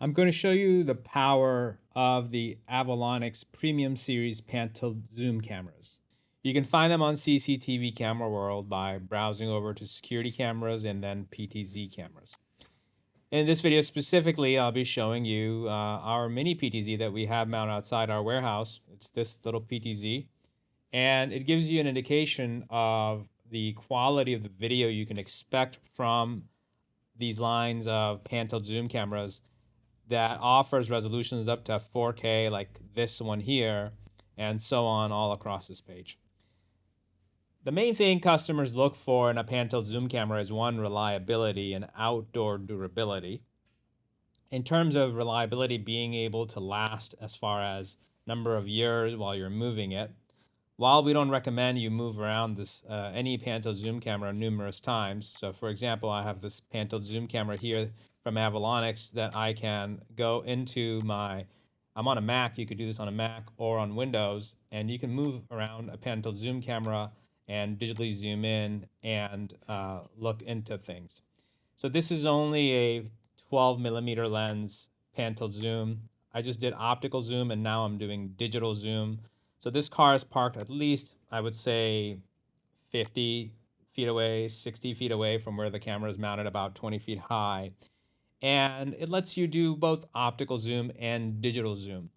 I'm going to show you the power of the Avalonix Premium Series Panel Zoom cameras. You can find them on CCTV Camera World by browsing over to Security Cameras and then PTZ cameras. In this video specifically, I'll be showing you our mini PTZ that we have mounted outside our warehouse. It's this little PTZ, and it gives you an indication of the quality of the video you can expect from these lines of pan-tilt zoom cameras that offers resolutions up to 4K like this one here, and so on all across this page. The main thing customers look for in a pan-tilt zoom camera is one, reliability and outdoor durability. In terms of reliability, being able to last as far as number of years while you're moving it. While we don't recommend you move around this any pan-tilt zoom camera numerous times, so for example, I have this pan-tilt zoom camera here from Avalonix that I can go into I'm on a Mac, you could do this on a Mac or on Windows, and you can move around a pan-tilt zoom camera and digitally zoom in and look into things. So this is only a 12 millimeter lens pan-tilt zoom. I just did optical zoom and now I'm doing digital zoom. So this car is parked at least, I would say, 50 feet away, 60 feet away from where the camera is mounted, about 20 feet high. And it lets you do both optical zoom and digital zoom.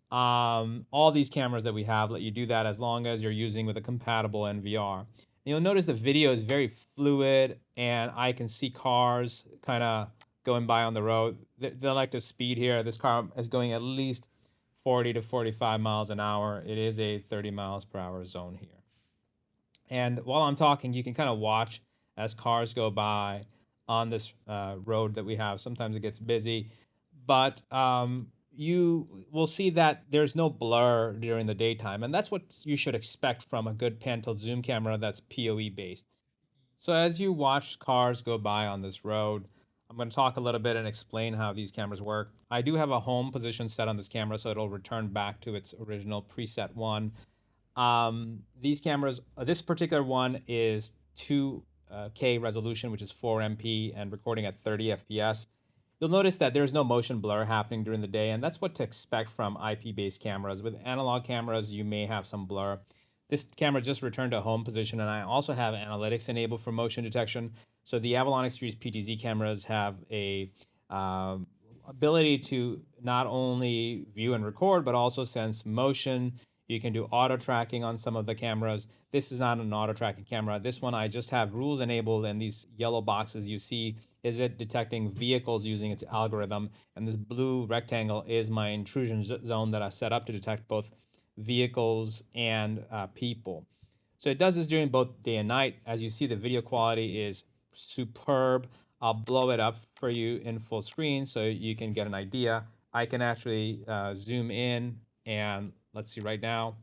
All these cameras that we have let you do that as long as you're using with a compatible NVR. You'll notice the video is very fluid and I can see cars kind of going by on the road. They like to speed here. This car is going at least 40 to 45 miles an hour. It is a 30 miles per hour zone here. And while I'm talking, you can kind of watch as cars go by on this road that we have. Sometimes it gets busy, but you will see that there's no blur during the daytime. And that's what you should expect from a good pan-tilt zoom camera that's PoE based. So as you watch cars go by on this road, I'm going to talk a little bit and explain how these cameras work. I do have a home position set on this camera, so it'll return back to its original preset one. These cameras, this particular one is 2K resolution, which is 4MP, and recording at 30 FPS. You'll notice that there's no motion blur happening during the day, and that's what to expect from IP-based cameras. With analog cameras, you may have some blur. This camera just returned to home position, and I also have analytics enabled for motion detection. So the Avalonix Series PTZ cameras have a ability to not only view and record, but also sense motion. You can do auto tracking on some of the cameras. This is not an auto tracking camera. This one I just have rules enabled, and these yellow boxes you see is it detecting vehicles using its algorithm, and this blue rectangle is my intrusion zone that I set up to detect both vehicles and people. So it does this during both day and night. As you see, the video quality is superb. I'll blow it up for you in full screen so you can get an idea. I can actually zoom in, and let's see right now,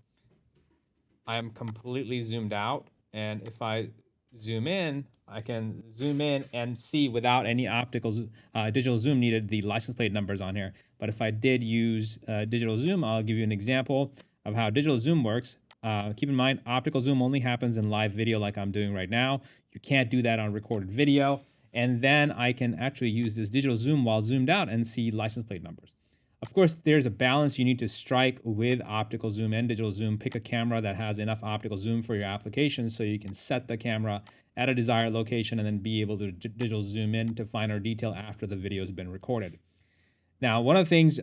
I'm completely zoomed out. And if I zoom in, I can zoom in and see without any optical digital zoom needed the license plate numbers on here. But if I did use digital zoom, I'll give you an example of how digital zoom works. Keep in mind, optical zoom only happens in live video like I'm doing right now. You can't do that on recorded video. And then I can actually use this digital zoom while zoomed out and see license plate numbers. Of course, there's a balance you need to strike with optical zoom and digital zoom. Pick a camera that has enough optical zoom for your application so you can set the camera at a desired location and then be able to digital zoom in to finer detail after the video has been recorded. Now, one of the things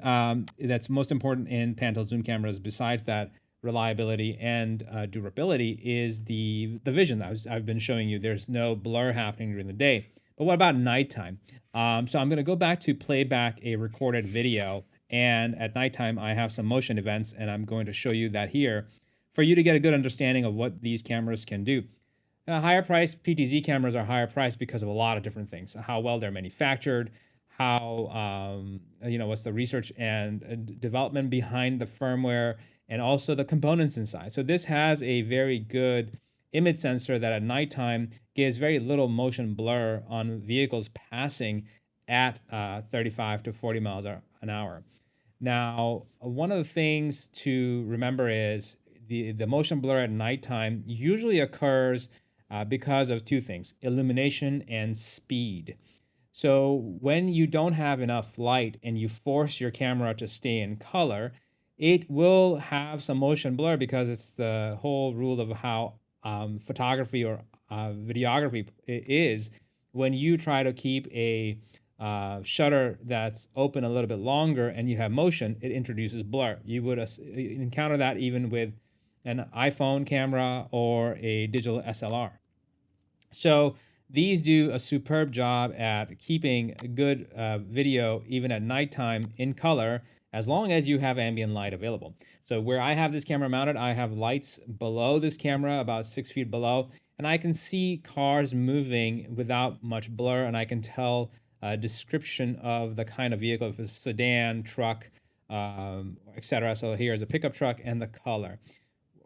that's most important in pan-tilt zoom cameras, besides that reliability and durability, is the vision that I've been showing you. There's no blur happening during the day. But what about nighttime? So I'm going to go back to play back a recorded video. And at nighttime, I have some motion events, and I'm going to show you that here for you to get a good understanding of what these cameras can do. Higher priced PTZ cameras are higher priced because of a lot of different things: how well they're manufactured, how what's the research and development behind the firmware, and also the components inside. So this has a very good image sensor that at nighttime gives very little motion blur on vehicles passing at 35 to 40 miles an hour. Now, one of the things to remember is the motion blur at nighttime usually occurs because of two things: illumination and speed. So when you don't have enough light and you force your camera to stay in color, it will have some motion blur because it's the whole rule of how photography or videography is. When you try to keep a shutter that's open a little bit longer and you have motion, it introduces blur. You would encounter that even with an iPhone camera or a digital SLR. So these do a superb job at keeping good video even at nighttime in color, as long as you have ambient light available. So where I have this camera mounted, I have lights below this camera, about 6 feet below, and I can see cars moving without much blur, and I can tell a description of the kind of vehicle, if it's a sedan, truck, etc. So here's a pickup truck and the color.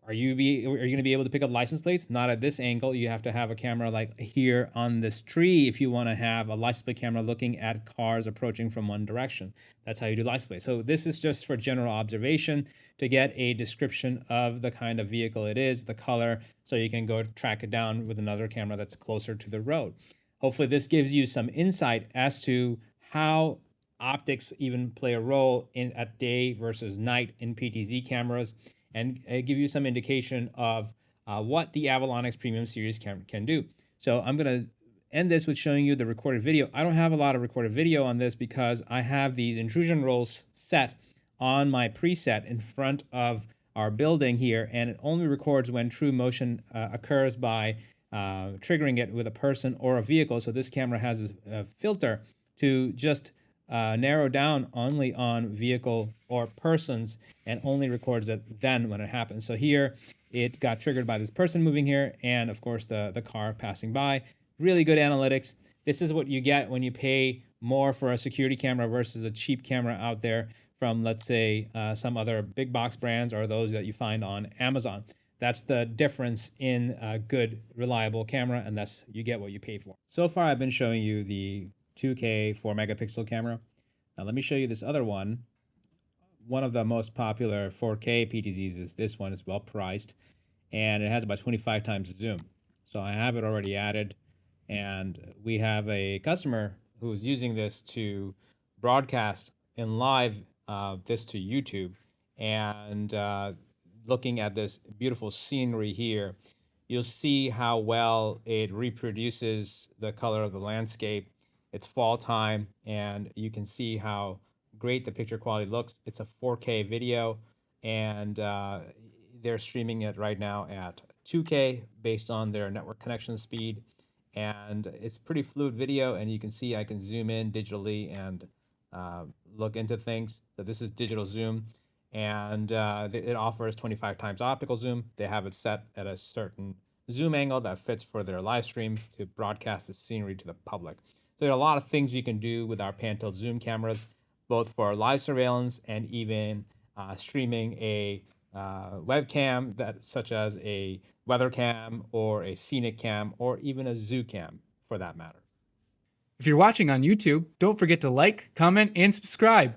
Are you going to be able to pick up license plates? Not at this angle. You have to have a camera like here on this tree if you want to have a license plate camera looking at cars approaching from one direction. That's how you do license plate. So this is just for general observation to get a description of the kind of vehicle it is, the color, so you can go track it down with another camera that's closer to the road. Hopefully this gives you some insight as to how optics even play a role in at day versus night in PTZ cameras, and give you some indication of what the Avalonix Premium Series can do. So I'm going to end this with showing you the recorded video. I don't have a lot of recorded video on this because I have these intrusion rolls set on my preset in front of our building here, and it only records when true motion occurs by triggering it with a person or a vehicle. So this camera has a filter to just narrow down only on vehicle or persons and only records it then when it happens. So here it got triggered by this person moving here and of course the car passing by. Really good analytics. This is what you get when you pay more for a security camera versus a cheap camera out there from, let's say, some other big box brands or those that you find on Amazon. That's the difference in a good, reliable camera, and that's you get what you pay for. So far, I've been showing you the 2K 4 megapixel camera. Now let me show you this other one. One of the most popular 4K PTZs is this one. It's well priced, and it has about 25 times zoom. So I have it already added, and we have a customer who's using this to broadcast in live this to YouTube, and looking at this beautiful scenery here, you'll see how well it reproduces the color of the landscape. It's fall time, and you can see how great the picture quality looks. It's a 4K video, and they're streaming it right now at 2K based on their network connection speed. And it's pretty fluid video, and you can see I can zoom in digitally and look into things. So this is digital zoom, and it offers 25 times optical zoom. They have it set at a certain zoom angle that fits for their live stream to broadcast the scenery to the public. So there are a lot of things you can do with our pan-tilt zoom cameras, both for live surveillance and even streaming a webcam such as a weather cam or a scenic cam or even a zoo cam for that matter. If you're watching on YouTube, don't forget to like, comment, and subscribe.